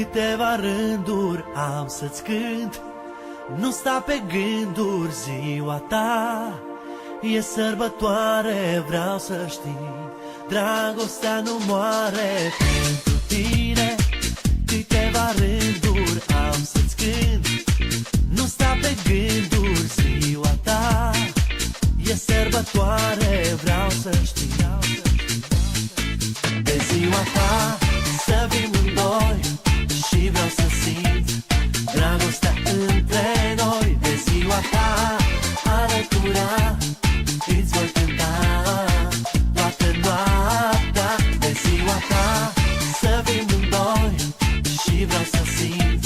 câteva rânduri am să-ți cânt. Nu sta pe gânduri ziua ta, e sărbătoare, vreau să știi. Dragostea nu moare pentru tine. Câteva rânduri am să-ți cânt. Nu sta pe gânduri ziua ta, e sărbătoare, vreau să știi. De ziua ta să fim în doi și vreau să simt dragostea între noi. De ziua ta alătura îți voi cânta toată noaptea. De ziua ta să fim în doi și vreau să simt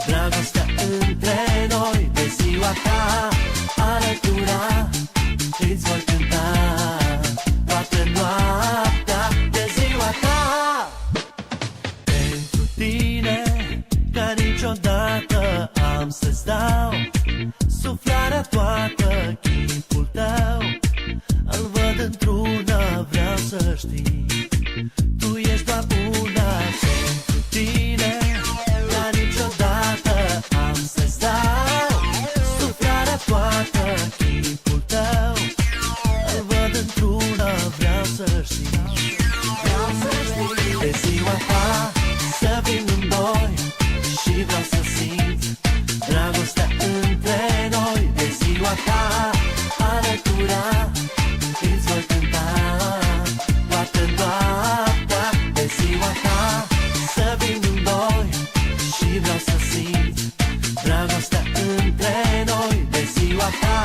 dragostea între noi. De ziua ta alătura îți voi cânta toată noaptea. De ziua ta pentru tine, ca niciodată am să-ți dau suflarea toată, chipul tău îl văd într-una, vreau să știi. Tu ești doar una pentru tine, ca niciodată am să-ți dau suflarea toată, chipul tău îl văd într-una, vreau să știi. De ziua ta să fim în doi și vreau să simt dragostea între noi. De ziua ta alătura îți voi cânta toată noaptea. De ziua ta să fim în doi și vreau să simt dragostea între noi. De ziua ta